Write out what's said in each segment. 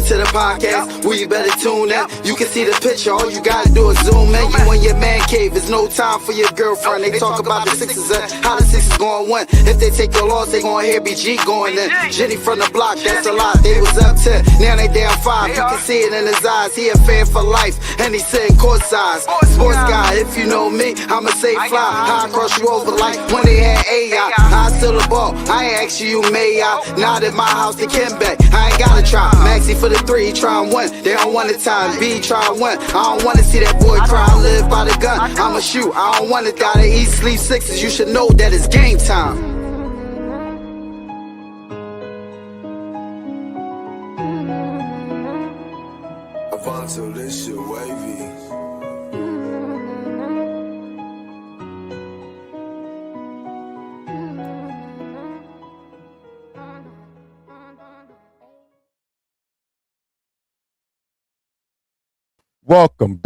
Welcome to the podcast, where you better tune in. You can see the picture, all you gotta do is zoom in. You in your man cave, it's no time for your girlfriend. They talk about the Sixers and how the Sixers gonna win. If they take the loss, they gonna hear BG going in. Jenny from the block, that's a lot. They was up 10, now they down 5. You can see it in his eyes, he a fan for life, and he sitting courtside. Sports guy, if you know me, I'ma say fly. How I cross you over like when they had AI. I still the ball, I ain't ask you may I. Not at my house, they can back. I ain't gotta try. Maxi for the 3, he try and win. They don't want the time. B try and win. I don't wanna see that boy cry. I live by the gun. I'ma shoot. I don't wanna die to eat, sleep sixes. You should know that it's game time. Avanto, this shit wavy. Welcome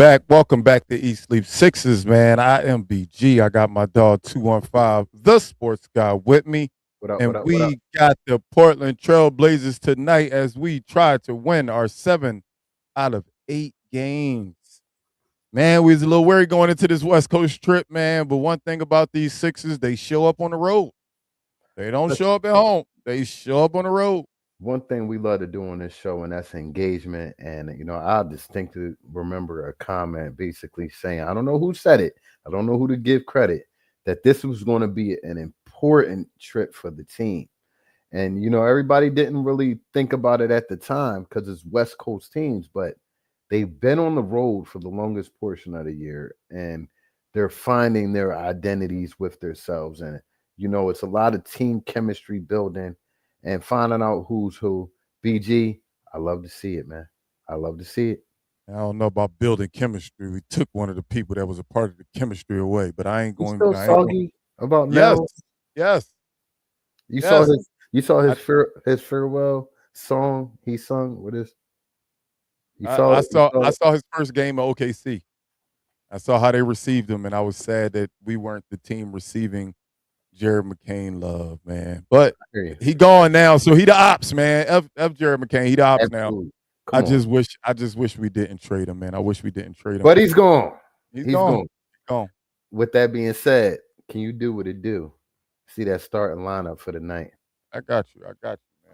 back to Eat Sleep Sixes, man. I am BG. I got my dog 215, the sports guy, with me. What up, We got the Portland Trail Blazers tonight as we try to win our 7 out of 8 games. Man, we was a little worried going into this West Coast trip, man. But one thing about these Sixers, they show up on the road. They don't show up at home. They show up on the road. One thing we love to do on this show, and that's engagement. And, I distinctly remember a comment basically saying, I don't know who said it, I don't know who to give credit, that this was going to be an important trip for the team. And, everybody didn't really think about it at the time because it's West Coast teams, but they've been on the road for the longest portion of the year, and they're finding their identities with themselves. And, it's a lot of team chemistry building and finding out who's who. BG, I love to see it, man. I love to see it. I don't know about building chemistry. We took one of the people that was a part of the chemistry away, but I ain't going. Still soggy about now. Yes. You saw his farewell song he sung. What is? I saw his first game at OKC. I saw how they received him, and I was sad that we weren't the team receiving Jared McCain love, man. But he gone now, so he the ops, man. F Jared McCain, he the ops now. I just wish we didn't trade him, man. I wish we didn't trade him. But he's gone. He's gone. With that being said, can you do what it do? See that starting lineup for the night. I got you, man.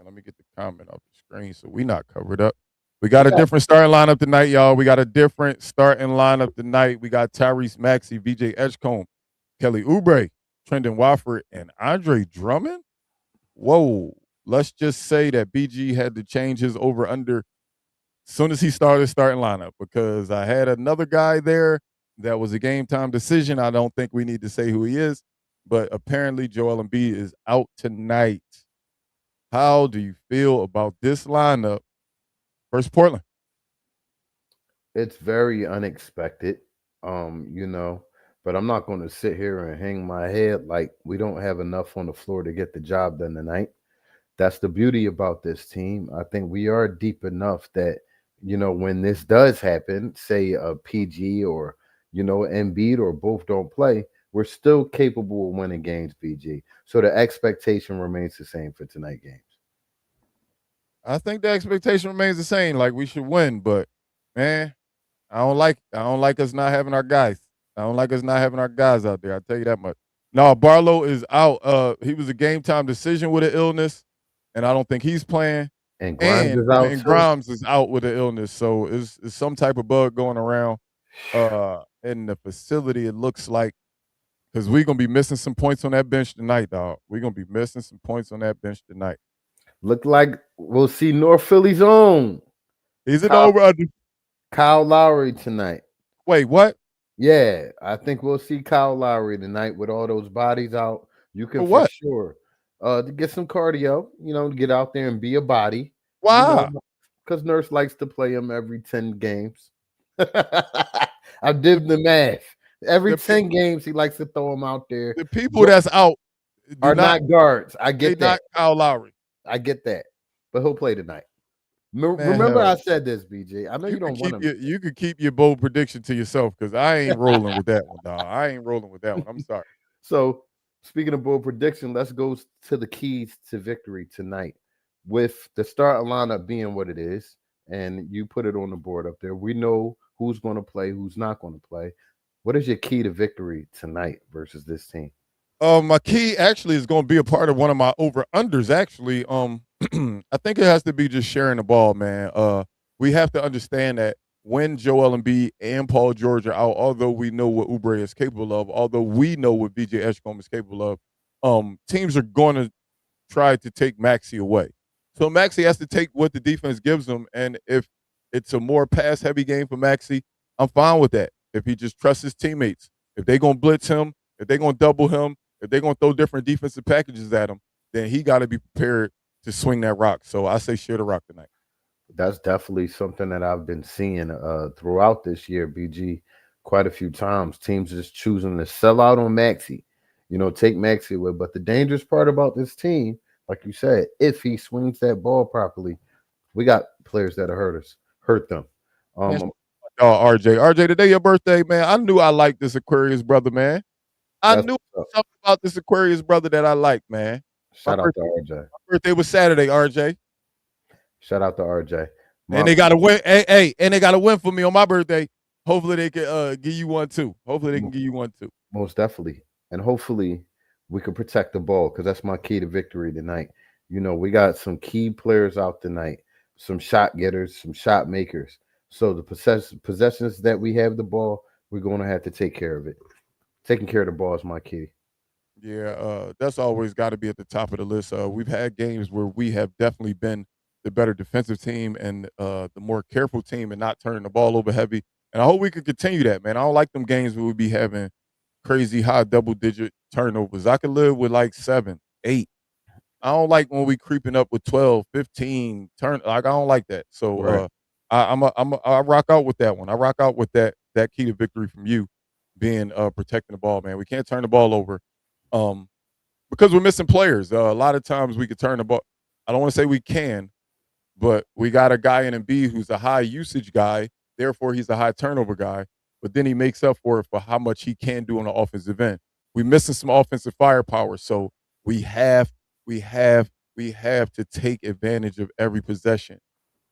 Let me get the comment off the screen so we not covered up. We got a different starting lineup tonight, y'all. We got a different starting lineup tonight. We got Tyrese Maxey, VJ Edgecombe, Kelly Oubre, Trendon Watford, and Andre Drummond. Whoa. Let's just say that BG had to change his over-under as soon as he started starting lineup, because I had another guy there that was a game-time decision. I don't think we need to say who he is, but apparently Joel Embiid is out tonight. How do you feel about this lineup versus Portland? It's very unexpected, but I'm not going to sit here and hang my head like we don't have enough on the floor to get the job done tonight. That's the beauty about this team. I think we are deep enough that, when this does happen, say a PG or, Embiid or both don't play, we're still capable of winning games, BG. So the expectation remains the same for tonight's games. I think the expectation remains the same. Like, we should win, but man, I don't like us not having our guys. I don't like us not having our guys out there. I'll tell you that much. No, Barlow is out. He was a game time decision with an illness, and I don't think he's playing. And Grimes is out. And Grimes is out with an illness. So it's some type of bug going around in the facility, it looks like, because we're going to be missing some points on that bench tonight, dog. We're going to be missing some points on that bench tonight. Look like we'll see North Philly's own. Is it over? Kyle Lowry tonight. Wait, what? Yeah, I think we'll see Kyle Lowry tonight with all those bodies out. You can for sure to get some cardio, to get out there and be a body. Wow. Because Nurse likes to play him every 10 games. I did the math. Every 10 games, he likes to throw him out there. The people that's out are not guards. I get that. Not Kyle Lowry. I get that. But he'll play tonight. Remember I said this, BJ. I know you don't want him. You could keep your bold prediction to yourself, because I ain't rolling with that one, dog. I ain't rolling with that one. I'm sorry. So, speaking of bold prediction, let's go to the keys to victory tonight. With the starting lineup being what it is, and you put it on the board up there. We know who's going to play, who's not going to play. What is your key to victory tonight versus this team? My key actually is going to be a part of one of my over unders. Actually, I think it has to be just sharing the ball, man. We have to understand that when Joel Embiid and Paul George are out, although we know what Oubre is capable of, although we know what VJ Edgecombe is capable of, teams are going to try to take Maxey away. So Maxey has to take what the defense gives him, and if it's a more pass-heavy game for Maxey, I'm fine with that. If he just trusts his teammates, if they're going to blitz him, if they're going to double him, if they're going to throw different defensive packages at him, then he got to be prepared to swing that rock. So I say share the rock tonight. That's definitely something that I've been seeing throughout this year, BG, quite a few times. Teams just choosing to sell out on Maxey, take Maxey away. But the dangerous part about this team, like you said, if he swings that ball properly, we got players that hurt them. RJ, today your birthday, man. I knew I liked this Aquarius brother, man. I knew something about this Aquarius brother that I liked, man. Shout out to RJ. My birthday was Saturday, RJ. Shout out to RJ. And they got to win. Hey, and they got to win for me on my birthday. Hopefully they can give you one too. Most definitely. And hopefully we can protect the ball, because that's my key to victory tonight. We got some key players out tonight, some shot getters, some shot makers. So the possessions that we have the ball, we're going to have to take care of it. Taking care of the ball is my key. Yeah, that's always got to be at the top of the list. We've had games where we have definitely been the better defensive team and the more careful team and not turning the ball over heavy. And I hope we can continue that, man. I don't like them games where we be having crazy high double-digit turnovers. I could live with like 7, 8. I don't like when we creeping up with 12, 15 turn. Like, I don't like that. So right. I rock out with that one. I rock out with that key to victory from you being protecting the ball, man. We can't turn the ball over because we're missing players. A lot of times we could turn the ball. I don't want to say we can, but we got a guy in Embiid who's a high usage guy. Therefore, he's a high turnover guy. But then he makes up for it for how much he can do on the offensive end. We're missing some offensive firepower, so we have to take advantage of every possession,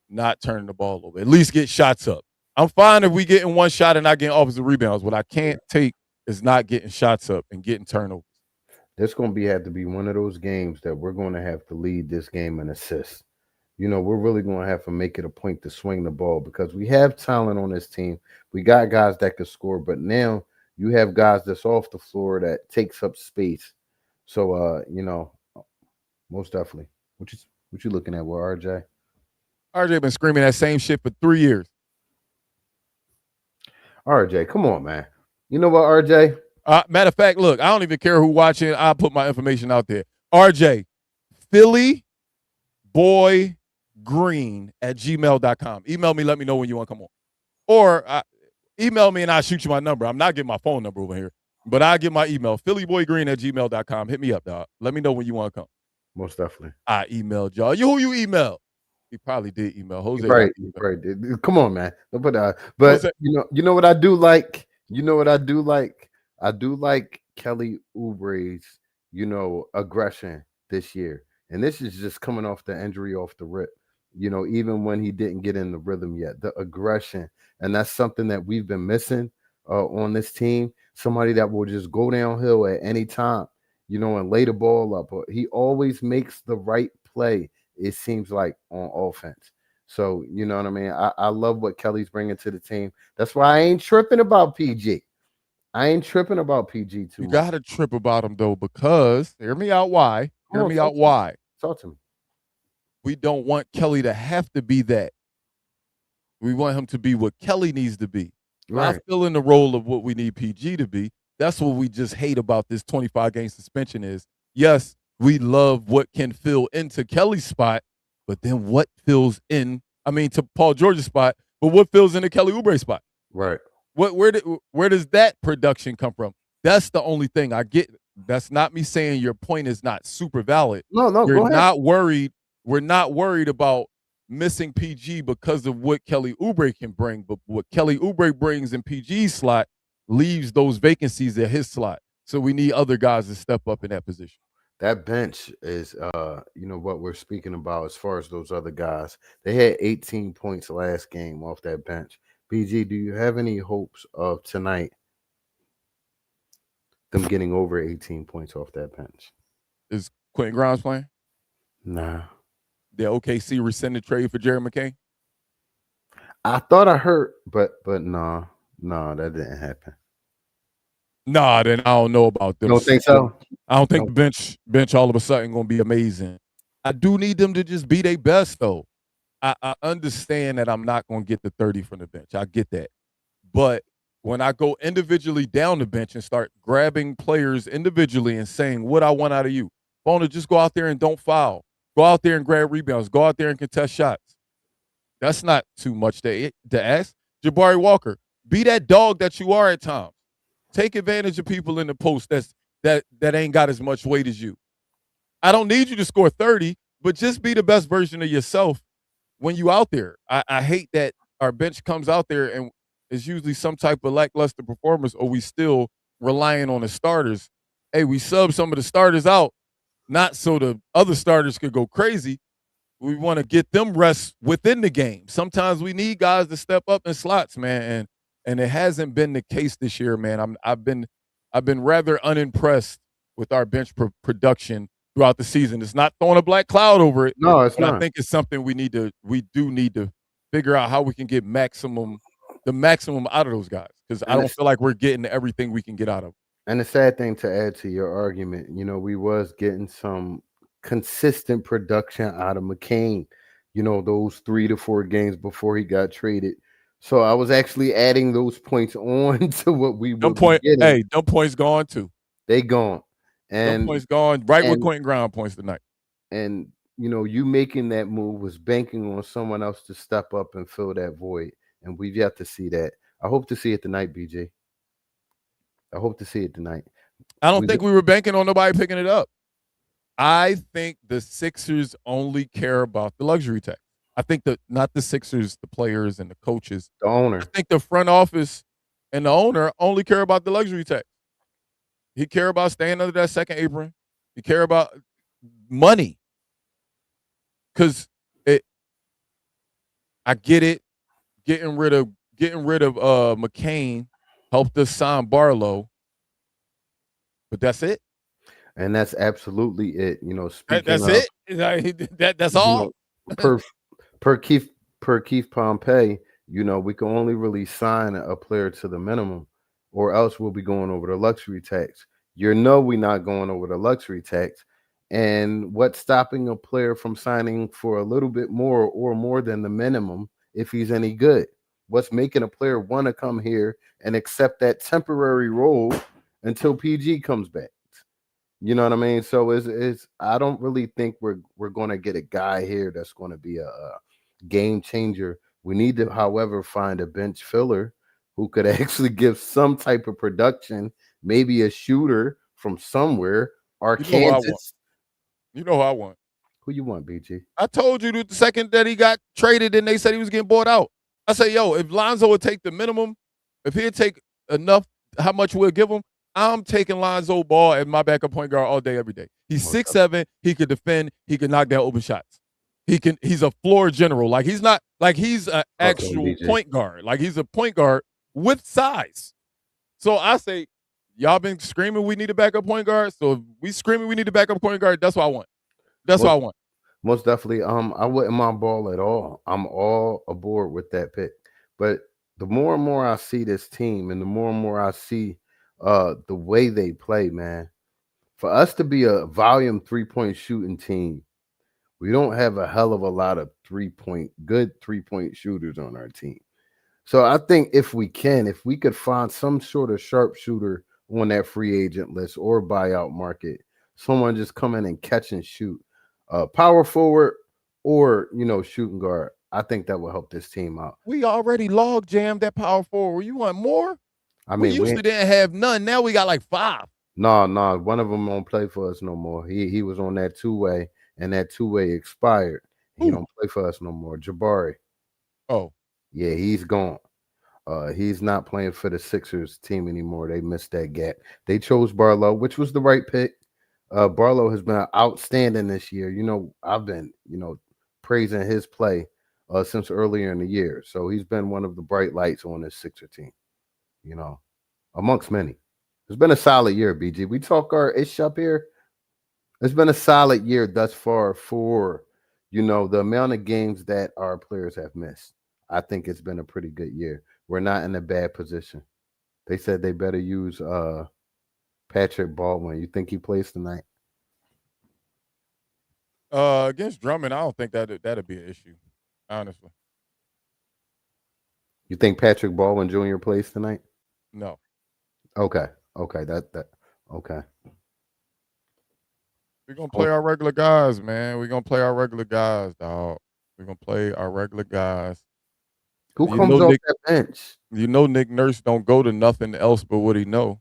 not turning the ball over. At least get shots up. I'm fine if we getting one shot and not getting offensive rebounds. What I can't take is not getting shots up and getting turnovers. This going to have to be one of those games that we're going to have to lead this game in assists. We're really going to have to make it a point to swing the ball, because we have talent on this team. We got guys that can score, but now you have guys that's off the floor that takes up space. So, most definitely. What you looking at with RJ? RJ been screaming that same shit for 3 years. RJ, come on, man. You know what, RJ? Matter of fact, look, I don't even care who watching. I'll put my information out there. RJ, Philly Boy green@gmail.com. Email me, let me know when you want to come on. Or email me and I'll shoot you my number. I'm not getting my phone number over here, but I'll get my email, phillyboygreen@gmail.com. Hit me up, dog. Let me know when you want to come. Most definitely. I emailed y'all. Who you emailed? He probably did email. Jose. Right. Come on, man. But you know what I do like? I do like Kelly Oubre's, aggression this year. And this is just coming off the injury off the rip. Even when he didn't get in the rhythm yet, the aggression. And that's something that we've been missing on this team. Somebody that will just go downhill at any time, and lay the ball up. He always makes the right play, it seems like, on offense. So, you know what I mean? I love what Kelly's bringing to the team. That's why I ain't tripping about PG. You got to trip about him, though, because, hear me out why. Talk to me. We don't want Kelly to have to be that. We want him to be what Kelly needs to be. Right. Not fill in the role of what we need PG to be. That's what we just hate about this 25-game suspension is, yes, we love what can fill into Kelly's spot, but then what fills in, to Paul George's spot, but what fills into Kelly Oubre's spot? Right. Where does that production come from? That's the only thing I get. That's not me saying your point is not super valid. No, We're go ahead. not worried. We're not worried about missing PG because of what Kelly Oubre can bring, but what Kelly Oubre brings in PG's slot leaves those vacancies at his slot. So we need other guys to step up in that position. That bench is, what we're speaking about as far as those other guys. They had 18 points last game off that bench. BG, do you have any hopes of tonight them getting over 18 points off that bench? Is Quentin Grimes playing? Nah. The OKC rescinded trade for Jerry McCain? I thought I heard, but nah, that didn't happen. Nah, then I don't know about them. You don't think so? I don't think No. the bench all of a sudden gonna be amazing. I do need them to just be their best though. I understand that I'm not gonna get the 30 from the bench. I get that. But when I go individually down the bench and start grabbing players individually and saying what I want out of you, Bona, just go out there and don't foul. Go out there and grab rebounds. Go out there and contest shots. That's not too much to ask. Jabari Walker, be that dog that you are at times. Take advantage of people in the post that ain't got as much weight as you. I don't need you to score 30, but just be the best version of yourself when you out there. I hate that our bench comes out there and is usually some type of lackluster performance, or we still relying on the starters. Hey, we sub some of the starters out, not so the other starters could go crazy. We want to get them rest within the game. Sometimes we need guys to step up in slots, man, and it hasn't been the case this year, man. I've been rather unimpressed with our bench production throughout the season. It's not throwing a black cloud over it. No, it's but not. I think it's something we do need to figure out how we can get the maximum out of those guys, because I don't feel like we're getting everything we can get out of them. And the sad thing, to add to your argument, we was getting some consistent production out of McCain, those 3 to 4 games before he got traded. So I was actually adding those points on to what we were getting. Hey, them points gone too. They gone. And them points gone right with Quentin Grimes points tonight. And you making that move was banking on someone else to step up and fill that void. And we've yet to see that. I hope to see it tonight, BJ. I hope to see it tonight. I don't think we were banking on nobody picking it up. I think the Sixers only care about the luxury tax. I think not the Sixers, the players and the coaches. The owner. I think the front office and the owner only care about the luxury tax. He care about staying under that second apron. He care about money. Because I get it. Getting rid of McCain helped us sign Barlow. But that's it. And that's absolutely it. Speaking that's of, it. That's all. Per Keith Pompey, we can only really sign a player to the minimum, or else we'll be going over the luxury tax. We're not going over the luxury tax. And what's stopping a player from signing for a little bit more or more than the minimum if he's any good? What's making a player want to come here and accept that temporary role until PG comes back? You know what I mean? So I don't really think we're going to get a guy here that's going to be a game changer. We need to, however, find a bench filler who could actually give some type of production, maybe a shooter from somewhere, or Kansas. You know who I want. Who you want, BG? I told you the second that he got traded and they said he was getting bought out. I say, yo, if Lonzo would take the minimum, if he'd take enough, how much we'll give him, I'm taking Lonzo Ball as my backup point guard all day, every day. He's 6'7", he could defend, he could knock down open shots. He's a floor general. Like he's not like he's an actual point guard. Like he's a point guard with size. So I say, y'all been screaming we need a backup point guard. So if we screaming we need a backup point guard, that's what I want. That's what I want. Most definitely. I wouldn't mind Ball at all. I'm all aboard with that pick. But the more and more I see this team, and the more I see the way they play, man, for us to be a volume 3-point shooting team, we don't have a hell of a lot of good 3-point shooters on our team. So I think if we could find some sort of sharpshooter on that free agent list or buyout market, someone just come in and catch and shoot, power forward or shooting guard, I think that will help this team out. We already log jammed that power forward. You want more? I mean, we used to didn't have none. Now we got like 5. No, one of them won't play for us no more. He was on that 2-way, and that 2-way expired. He don't play for us no more. Jabari. Oh, yeah, he's gone. He's not playing for the Sixers team anymore. They missed that gap. They chose Barlow, which was the right pick. Barlow has been outstanding this year. I've been, praising his play since earlier in the year. So he's been one of the bright lights on this Sixer team, you know, amongst many. It's been a solid year, BG. We talk our ish up here. It's been a solid year thus far for, the amount of games that our players have missed. I think it's been a pretty good year. We're not in a bad position. They said they better use Patrick Baldwin. You think he plays tonight? Against Drummond, I don't think that'd be an issue, honestly. You think Patrick Baldwin Jr. plays tonight? No. Okay. Okay. We're gonna play our regular guys, man. We're gonna play our regular guys, dog. We're gonna play our regular guys. Who comes off that bench? Nick Nurse don't go to nothing else but what he know.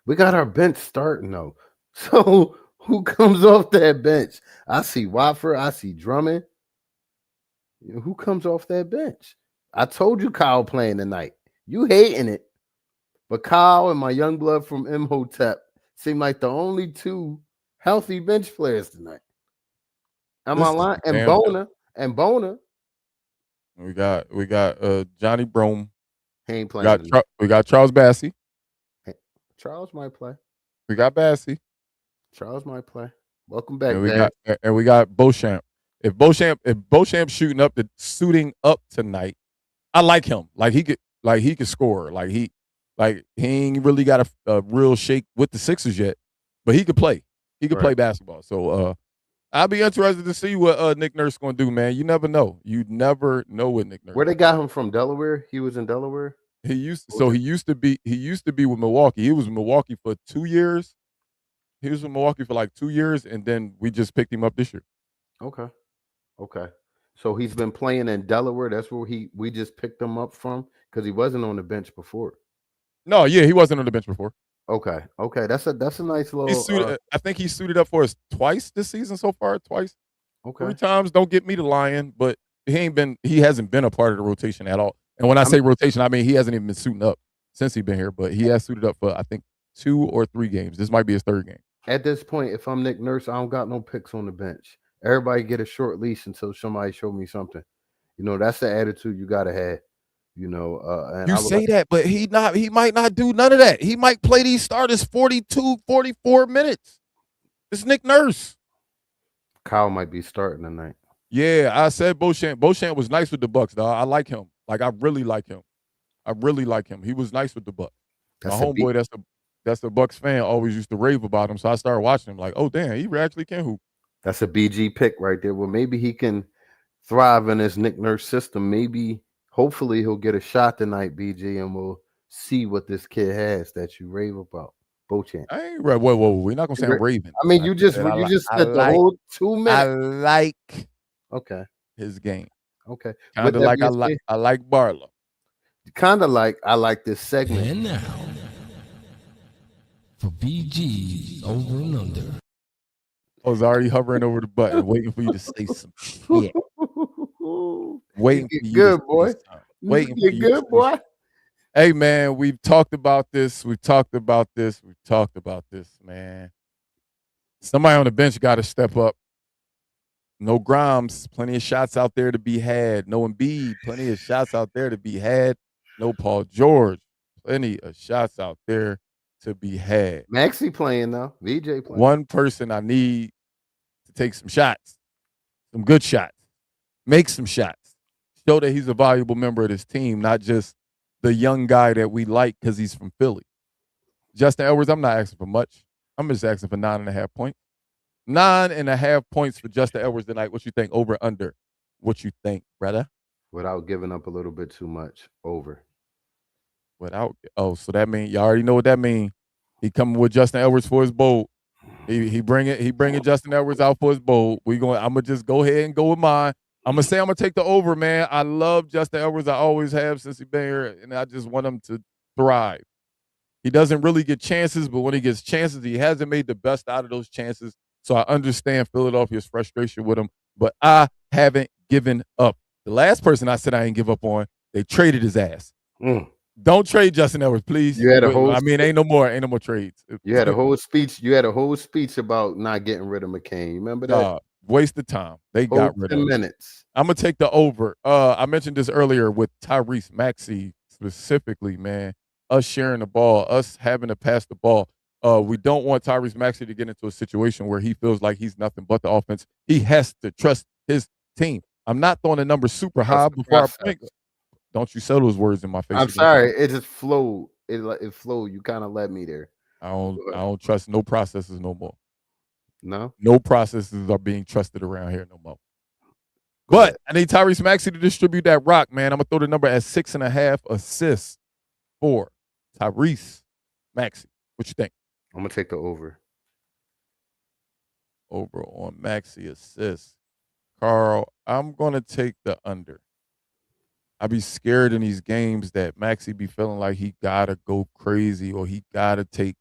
We got our bench starting though. So who comes off that bench? I see Watford. I see Drummond. Who comes off that bench? I told you Kyle playing tonight. You hating it. But Kyle and my young blood from Imhotep seem like the only two healthy bench players tonight. Am I lying? And Bona. We got Johnny Brome. He ain't playing. We got Charles Bassey. Charles might play. We got Bassey. Charles might play. Welcome back, and we got Beauchamp. If Beauchamp's suiting up tonight, I like him. He could score. He ain't really got a real shake with the Sixers yet, but he could play. He could play basketball. So I'll be interested to see what Nick Nurse going to do, man. You never know. You never know what Nick Nurse. Where they got him from? Delaware. He was in Delaware. He used to be with Milwaukee. He was in Milwaukee for 2 years. He was in Milwaukee for like 2 years, and then we just picked him up this year. Okay. So he's been playing in Delaware. That's where we just picked him up from because he wasn't on the bench before. No, yeah, he wasn't on the bench before. Okay. That's a nice little. I think he suited up for us twice this season so far. Twice. Okay. 3 times. Don't get me to lying, but he hasn't been a part of the rotation at all. And when I say rotation, I mean he hasn't even been suiting up since he's been here. But he has suited up for I think 2 or 3 games. This might be his 3rd game. At this point, if I'm Nick Nurse, I don't got no picks on the bench. Everybody get a short leash until somebody show me something. That's the attitude you gotta have. And you say that, but he might not do none of that. He might play these starters 42, 44 minutes. It's Nick Nurse. Kyle might be starting tonight. Yeah, I said Beauchamp. Beauchamp was nice with the Bucks, dog. I like him. I really like him. He was nice with the Bucks. My homeboy, that's the Bucks fan, always used to rave about him. So I started watching him like, oh damn, he actually can hoop. That's a BG pick right there. Well, maybe he can thrive in this Nick Nurse system. Hopefully he'll get a shot tonight, BG, and we'll see what this kid has that you rave about. Beauchamp. I ain't right. Whoa. We're not gonna say I'm raving. I mean, you just said the whole 2 minutes. I like his game. Okay. Kind of like I like Barlow. Kind of like I like this segment. And now for BG over and under. I was already hovering over the button, waiting for you to say some shit. Waiting for you. Good boy. Waiting for you. Good boy. Hey man, we've talked about this, man. Somebody on the bench got to step up. No Grimes, plenty of shots out there to be had. No Embiid, plenty of shots out there to be had. No Paul George, plenty of shots out there to be had. Maxey playing now. VJ playing. One person I need to take some shots, some good shots, make some shots, show that he's a valuable member of this team, not just the young guy that we like because he's from Philly. Justin Edwards, I'm not asking for much. I'm just asking for 9.5 points. 9.5 points for Justin Edwards tonight. What you think? Over, under? What you think, brother? Without giving up a little bit too much. Over. So that means, you already know what that means. He coming with Justin Edwards for his bowl. He bringing Justin Edwards out for his bowl. I'm gonna just go ahead and go with mine. I'm gonna say I'm gonna take the over, man. I love Justin Edwards. I always have since he's been here, and I just want him to thrive. He doesn't really get chances, but when he gets chances, he hasn't made the best out of those chances. So I understand Philadelphia's frustration with him, but I haven't given up. The last person I said I ain't give up on, they traded his ass. Don't trade Justin Edwards, please. You had a whole. I mean, ain't no more trades. You had a whole speech. You had a whole speech about not getting rid of McCain. You remember that? Waste of time. They Whole got rid 10 of him. minutes. I'm gonna take the over. I mentioned this earlier with Tyrese Maxey specifically, man. Us sharing the ball, us having to pass the ball. We don't want Tyrese Maxey to get into a situation where he feels like he's nothing but the offense. He has to trust his team. I'm not throwing the number super high before I blink. Don't you say those words in my face. I'm sorry. It just flowed. It flowed. You kind of led me there. I don't trust no processes no more. No? No processes are being trusted around here no more. But I need Tyrese Maxey to distribute that rock, man. I'm going to throw the number at 6.5 assists for Tyrese Maxey. What you think? I'm going to take the over. Over on Maxey assists. Carl, I'm going to take the under. I be scared in these games that Maxey be feeling like he got to go crazy or he got to take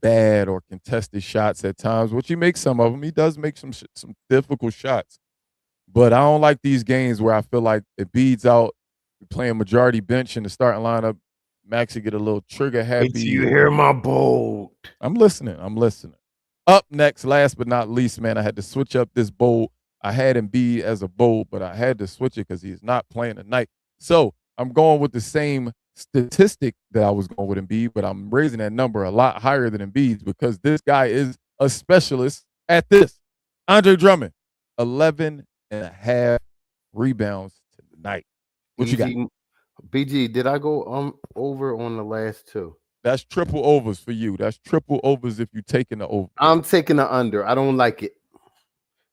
bad or contested shots at times, which he makes some of them. He does make some difficult shots. But I don't like these games where I feel like it beads out, playing majority bench in the starting lineup. Maxey get a little trigger happy. Wait till you hear my bold. I'm listening. Up next, last but not least, man, I had to switch up this bold. I had Embiid as a bold, but I had to switch it because he's not playing tonight. So I'm going with the same statistic that I was going with Embiid, but I'm raising that number a lot higher than Embiid's because this guy is a specialist at this. Andre Drummond, 11.5 rebounds tonight. What you got? BG, did I go over on the last two? That's triple overs for you. That's triple overs if you're taking the over. I'm taking the under. I don't like it.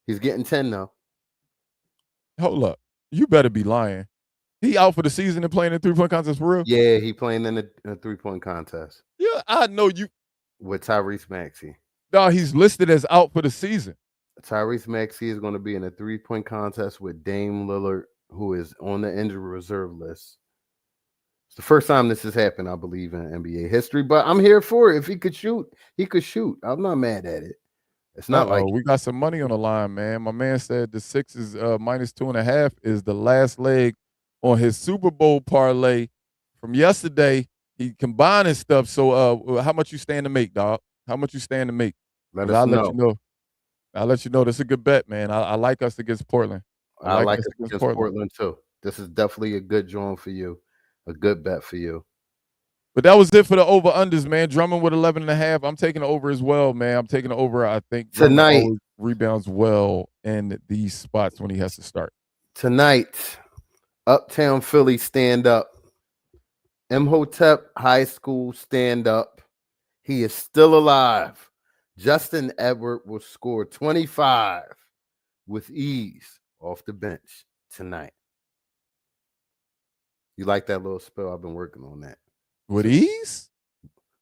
He's getting 10 now. Hold up. You better be lying. He out for the season and playing in 3-point contest for real? Yeah, he playing in a 3-point contest. Yeah, I know you. With Tyrese Maxey. No, he's listed as out for the season. Tyrese Maxey is going to be in a 3-point contest with Dame Lillard, who is on the injury reserve list. It's the first time this has happened, I believe, in NBA history, but I'm here for it. If he could shoot, he could shoot. I'm not mad at it. It's not like we got some money on the line, man. My man said the Sixers minus 2.5 is the last leg on his Super Bowl parlay from yesterday. He combining stuff. So how much you stand to make, dog? How much you stand to make? I'll let you know. I'll let you know. This is a good bet, man. I like us against Portland. I like us against Portland too. This is definitely a good joint for you. A good bet for you. But that was it for the over-unders, man. Drummond with 11.5. I'm taking the over as well, man. I'm taking the over. I think tonight rebounds well in these spots when he has to start. Tonight, Uptown Philly stand up. Imhotep High School stand up. He is still alive. Justin Edward will score 25 with ease off the bench tonight. You like that little spell? I've been working on that. With ease?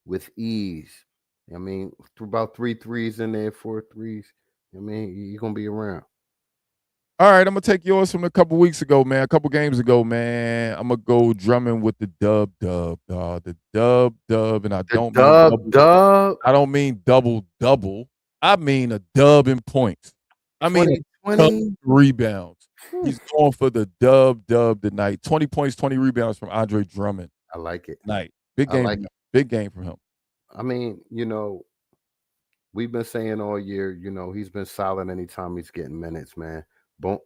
With ease. I mean, about 3 threes in there, 4 threes. I mean, you're going to be around. All right, I'm going to take yours from a couple weeks ago, man. A couple games ago, man. I'm going to go Drummond with the dub. The dub. And I don't mean double. I mean a dub in points. I mean 20 rebounds. He's going for the dub tonight. 20 points, 20 rebounds from Andre Drummond. I like it. Night. Big game. Big game from him. I mean, we've been saying all year, he's been solid anytime he's getting minutes, man.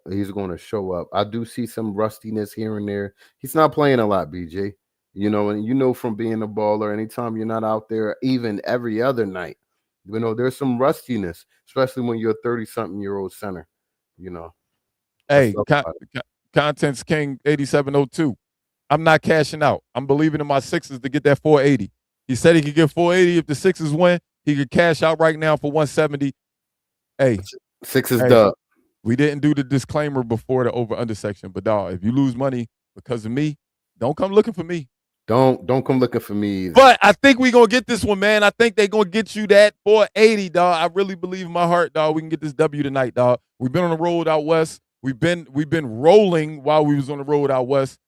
He's going to show up. I do see some rustiness here and there. He's not playing a lot, BJ. And from being a baller, anytime you're not out there, even every other night, there's some rustiness, especially when you're a 30-something-year-old center, Hey, Contents King 8702. I'm not cashing out. I'm believing in my Sixers to get that 480. He said he could get 480 if the Sixers win. He could cash out right now for 170. Hey, Sixers dub. We didn't do the disclaimer before the over-under section, but dog, if you lose money because of me, don't come looking for me. Don't come looking for me either. But I think we're going to get this one, man. I think they're going to get you that 480, dog. I really believe in my heart, dog. We can get this W tonight, dog. We've been on the road out west. We've been rolling while we was on the road out west.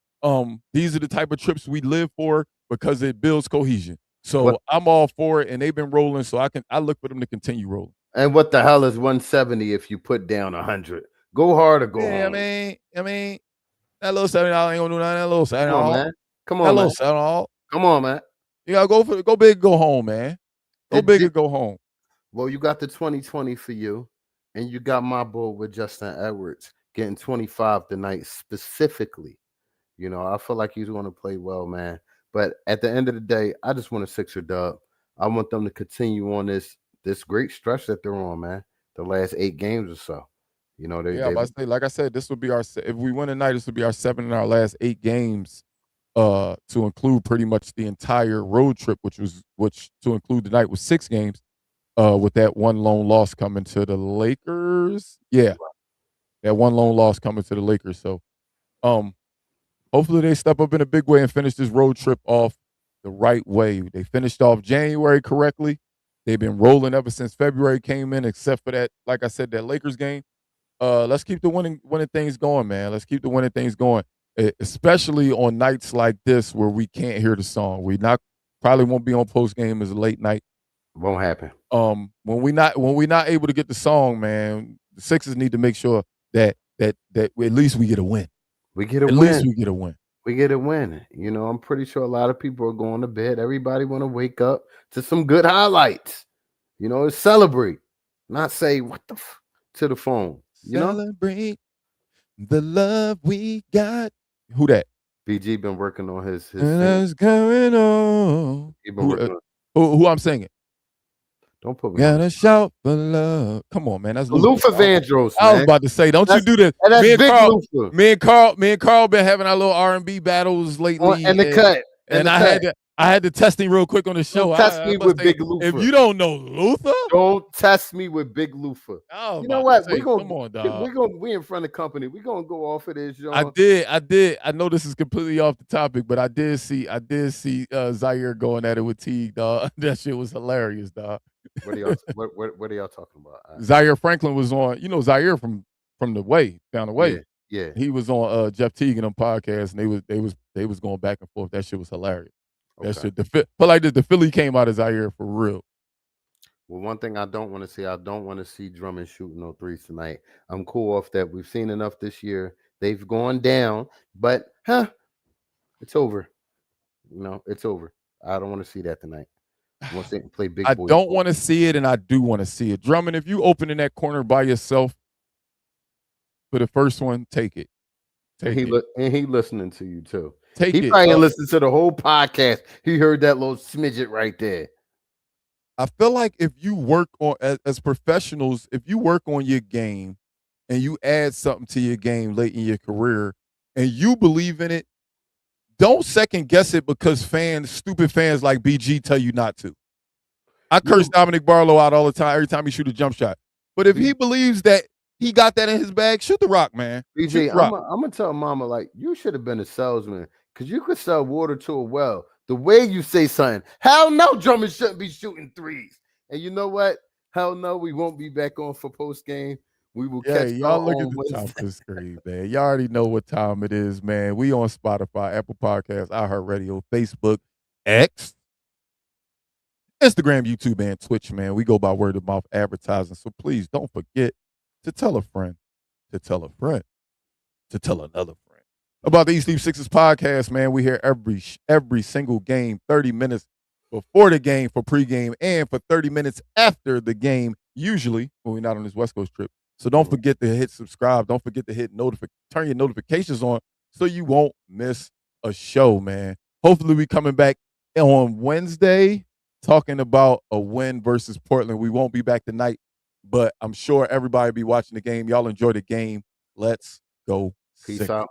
These are the type of trips we live for because it builds cohesion. So I'm all for it, and they've been rolling, so I look for them to continue rolling. And what the hell is 170 if you put down 100? Go hard or go home. I mean, that little $70 ain't gonna do nothing. That little $70. Come on, man. Little $7. Come on, man. You gotta go big, go home, man. Go big or go home. Well, you got the 2020 for you, and you got my boy with Justin Edwards getting 25 tonight specifically. You know, I feel like he's going to play well, man. But at the end of the day, I just want a Sixer dub. I want them to continue on this great stretch that they're on, man. The last 8 games or so. You know, Yeah, but I say, like I said, this will be if we win tonight, this will be our 7 in our last 8 games. To include pretty much the entire road trip, which to include the night was 6 games. With that one lone loss coming to the Lakers. Yeah. That one lone loss coming to the Lakers. So hopefully they step up in a big way and finish this road trip off the right way. They finished off January correctly. They've been rolling ever since February came in, except for that, like I said, that Lakers game. Let's keep the winning things going, man. Let's keep the winning things going, especially on nights like this where we can't hear the song. We probably won't be on post game as a late night. Won't happen. When we're not able to get the song, man, the Sixers need to make sure that at least we get a win. We get a at win. least we get a win. We get a win. You know, I'm pretty sure a lot of people are going to bed. Everybody want to wake up to some good highlights. You know, celebrate, not say what the to the phone. You Celebrate the love we got. Who that? BG been working on his. What's going on? He been working on. Who I'm singing? Don't put me Gotta on. shout for love. Come on, man. That's Luther Vandross. I was about to say, don't you do this? Me and Carl been having our little R&B battles lately. And the cut. And I had to test him real quick on the show. Don't test me with Big Luther. If you don't know Luther, don't test me with Big Luther. You know what? Come on, dog. We in front of company. We're gonna go off of this, y'all. I did. I know this is completely off the topic, but I did see Zaire going at it with Teague, dog. That shit was hilarious, dog. What are y'all talking about? Zaire Franklin was on, Zaire from the way, down the way. Yeah. He was on Jeff Teague and them podcasts, and they was going back and forth. That shit was hilarious. Okay. That shit, but like the Philly came out of Zaire for real. Well, one thing I don't want to see Drummond shooting no threes tonight. I'm cool off that. We've seen enough this year. They've gone down, but it's over. You know, it's over. I don't want to see that tonight. I want to play big boy. I don't want to see it, and I do want to see it. Drummond, if you open in that corner by yourself for the first one, take it. And he listening to you too. He probably listened to the whole podcast. He heard that little smidget right there. I feel like if you work on as professionals, if you work on your game and you add something to your game late in your career and you believe in it, don't second guess it because stupid fans like BG tell you not to. I curse Dominic Barlow out all the time every time he shoot a jump shot. But if he believes that he got that in his bag, shoot the rock, man. BG, I'm gonna tell Mama, like, you should have been a salesman because you could sell water to a well. The way you say something, hell no, Drummond shouldn't be shooting threes. And you know what? Hell no, we won't be back on for post game. We will catch y'all. Look at the top of the screen, man. Y'all already know what time it is, man. We on Spotify, Apple Podcasts, iHeartRadio, Facebook, X, Instagram, YouTube, and Twitch, man. We go by word of mouth advertising. So please don't forget to tell a friend, to tell a friend, to tell another friend about the East Leaf Sixers podcast, man. We hear every single game, 30 minutes before the game for pregame and for 30 minutes after the game, usually when we're not on this West Coast trip. So don't forget to hit subscribe. Don't forget to turn your notifications on so you won't miss a show, man. Hopefully we coming back on Wednesday talking about a win versus Portland. We won't be back tonight, but I'm sure everybody will be watching the game. Y'all enjoy the game. Let's go. Peace out.